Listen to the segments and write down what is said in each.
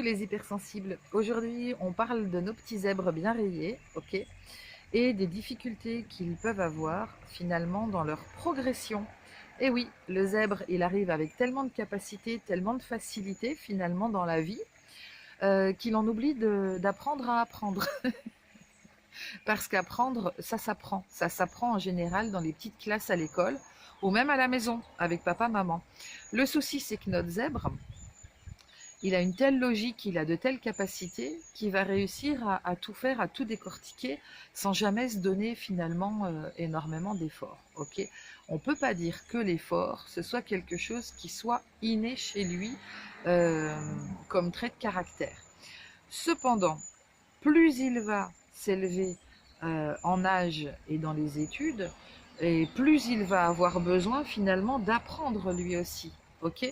les hypersensibles. Aujourd'hui, on parle de nos petits zèbres bien rayés, ok, et des difficultés qu'ils peuvent avoir finalement dans leur progression. Et oui, le zèbre, il arrive avec tellement de capacité, tellement de facilité finalement dans la vie, qu'il en oublie d'apprendre à apprendre. Parce qu'apprendre, ça s'apprend. Ça s'apprend en général dans les petites classes à l'école ou même à la maison avec papa, maman. Le souci, c'est que notre zèbre, il a une telle logique, il a de telles capacités qu'il va réussir à tout faire, à tout décortiquer sans jamais se donner finalement énormément d'efforts. Ok, on ne peut pas dire que l'effort, ce soit quelque chose qui soit inné chez lui euh, comme trait de caractère. Cependant, plus il va s'élever en âge et dans les études, et plus il va avoir besoin finalement d'apprendre lui aussi. Ok,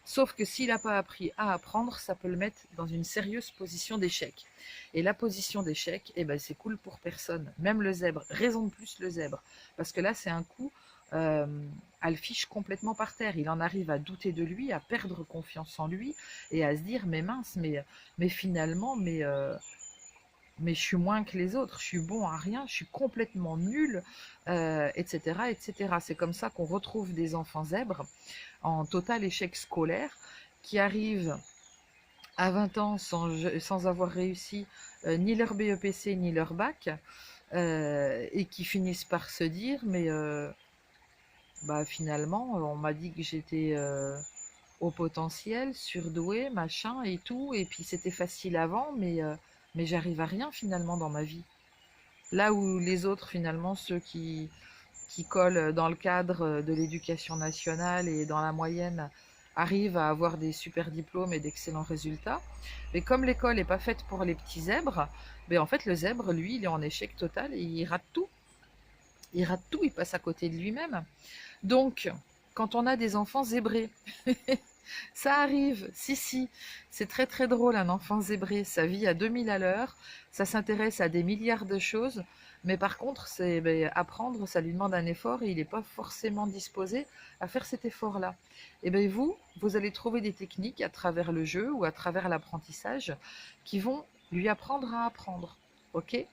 sauf que s'il n'a pas appris à apprendre, ça peut le mettre dans une sérieuse position d'échec. Et la position d'échec, eh ben, c'est cool pour personne. Même le zèbre, raison de plus le zèbre. Parce que là, c'est un coup euh, à le fiche complètement par terre. Il en arrive à douter de lui, à perdre confiance en lui et à se dire, mais mince, mais finalement, mais je suis moins que les autres, je suis bon à rien, je suis complètement nul, etc., etc. C'est comme ça qu'on retrouve des enfants zèbres en total échec scolaire qui arrivent à 20 ans sans avoir réussi ni leur BEPC ni leur bac et qui finissent par se dire mais bah, finalement on m'a dit que j'étais au potentiel, surdoué, machin et tout, et puis c'était facile avant, mais j'arrive à rien finalement dans ma vie. Là où les autres, finalement, ceux qui collent dans le cadre de l'éducation nationale et dans la moyenne, arrivent à avoir des super diplômes et d'excellents résultats. Mais comme l'école n'est pas faite pour les petits zèbres, ben en fait, le zèbre, lui, il est en échec total et il rate tout. Il rate tout, il passe à côté de lui-même. Donc, quand on a des enfants zébrés, ça arrive, si, si, c'est très très drôle un enfant zébré, ça vit à 2000 à l'heure, ça s'intéresse à des milliards de choses, mais par contre, c'est ben, apprendre, ça lui demande un effort et il n'est pas forcément disposé à faire cet effort-là. Et bien vous allez trouver des techniques à travers le jeu ou à travers l'apprentissage qui vont lui apprendre à apprendre, ok?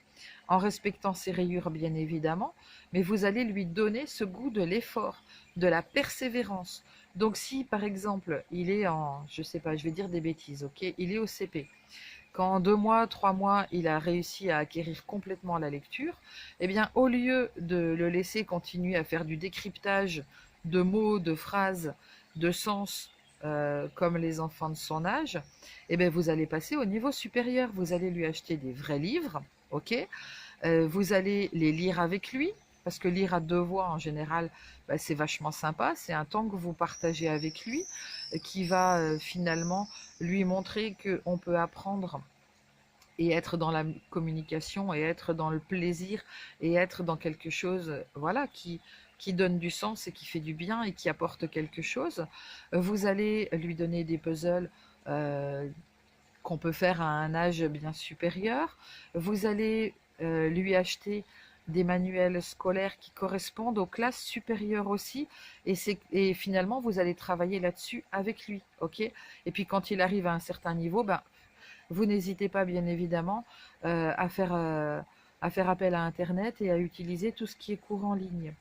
En respectant ses rayures bien évidemment, mais vous allez lui donner ce goût de l'effort, de la persévérance. Donc si par exemple il est en, je sais pas, je vais dire des bêtises, ok, il est au CP, qu'en 2 mois, 3 mois, il a réussi à acquérir complètement la lecture, eh bien au lieu de le laisser continuer à faire du décryptage de mots, de phrases, de sens, comme les enfants de son âge, eh bien vous allez passer au niveau supérieur. Vous allez lui acheter des vrais livres, ok. Vous allez les lire avec lui, parce que lire à deux voix en général, bah, c'est vachement sympa. C'est un temps que vous partagez avec lui, qui va finalement lui montrer qu'on peut apprendre et être dans la communication et être dans le plaisir et être dans quelque chose voilà, qui donne du sens et qui fait du bien et qui apporte quelque chose. Vous allez lui donner des puzzles euh, qu'on peut faire à un âge bien supérieur. Vous allez lui acheter des manuels scolaires qui correspondent aux classes supérieures aussi, et finalement vous allez travailler là-dessus avec lui, ok. Et puis quand il arrive à un certain niveau, ben, vous n'hésitez pas bien évidemment à faire appel à Internet et à utiliser tout ce qui est cours en ligne.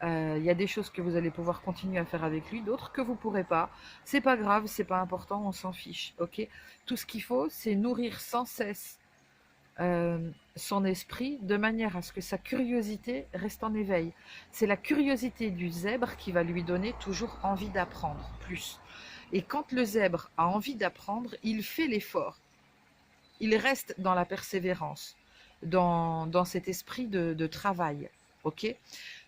Il y a des choses que vous allez pouvoir continuer à faire avec lui, d'autres que vous pourrez pas. C'est pas grave, c'est pas important, on s'en fiche, ok. Tout ce qu'il faut, c'est nourrir sans cesse son esprit de manière à ce que sa curiosité reste en éveil. C'est la curiosité du zèbre qui va lui donner toujours envie d'apprendre plus. Et quand le zèbre a envie d'apprendre, il fait l'effort. Il reste dans la persévérance, dans cet esprit de travail. Ok.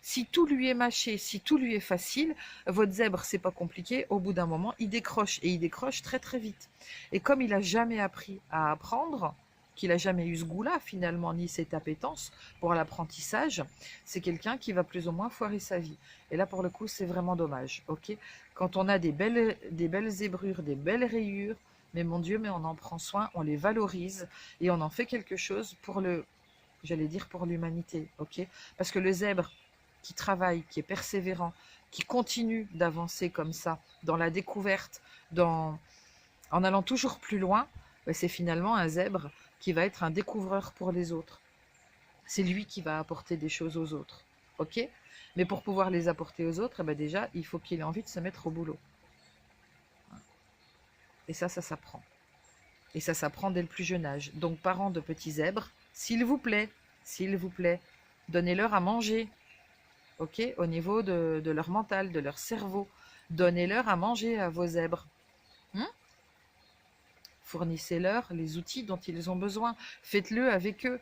Si tout lui est mâché, si tout lui est facile, votre zèbre, c'est pas compliqué, au bout d'un moment, il décroche et il décroche très très vite. Et comme il n'a jamais appris à apprendre, qu'il n'a jamais eu ce goût-là finalement, ni cette appétence pour l'apprentissage, c'est quelqu'un qui va plus ou moins foirer sa vie. Et là, pour le coup, c'est vraiment dommage. Ok. Quand on a des belles zébrures, des belles rayures, mais mon Dieu, mais on en prend soin, on les valorise et on en fait quelque chose pour j'allais dire pour l'humanité, ok. Parce que le zèbre qui travaille, qui est persévérant, qui continue d'avancer comme ça, dans la découverte, dans, En allant toujours plus loin, bah, c'est finalement un zèbre qui va être un découvreur pour les autres. C'est lui qui va apporter des choses aux autres. Ok? Mais pour pouvoir les apporter aux autres, eh ben déjà, il faut qu'il ait envie de se mettre au boulot. Et ça s'apprend. Et ça s'apprend dès le plus jeune âge. Donc, parents de petits zèbres, s'il vous plaît, donnez-leur à manger. Ok? Au niveau de leur mental, de leur cerveau. Donnez-leur à manger à vos zèbres. Fournissez-leur les outils dont ils ont besoin. Faites-le avec eux.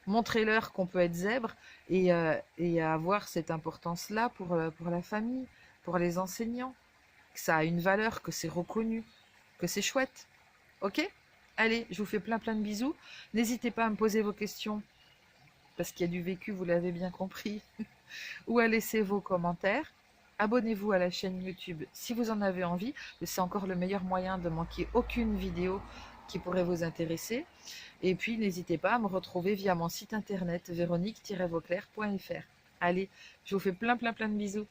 Montrez-leur qu'on peut être zèbre et avoir cette importance-là pour la famille, pour les enseignants. Que ça a une valeur, que c'est reconnu, que c'est chouette. Ok? Allez, je vous fais plein de bisous. N'hésitez pas à me poser vos questions, parce qu'il y a du vécu, vous l'avez bien compris, ou à laisser vos commentaires. Abonnez-vous à la chaîne YouTube si vous en avez envie. C'est encore le meilleur moyen de manquer aucune vidéo qui pourrait vous intéresser. Et puis, n'hésitez pas à me retrouver via mon site internet véronique-vauclair.fr. Allez, je vous fais plein de bisous.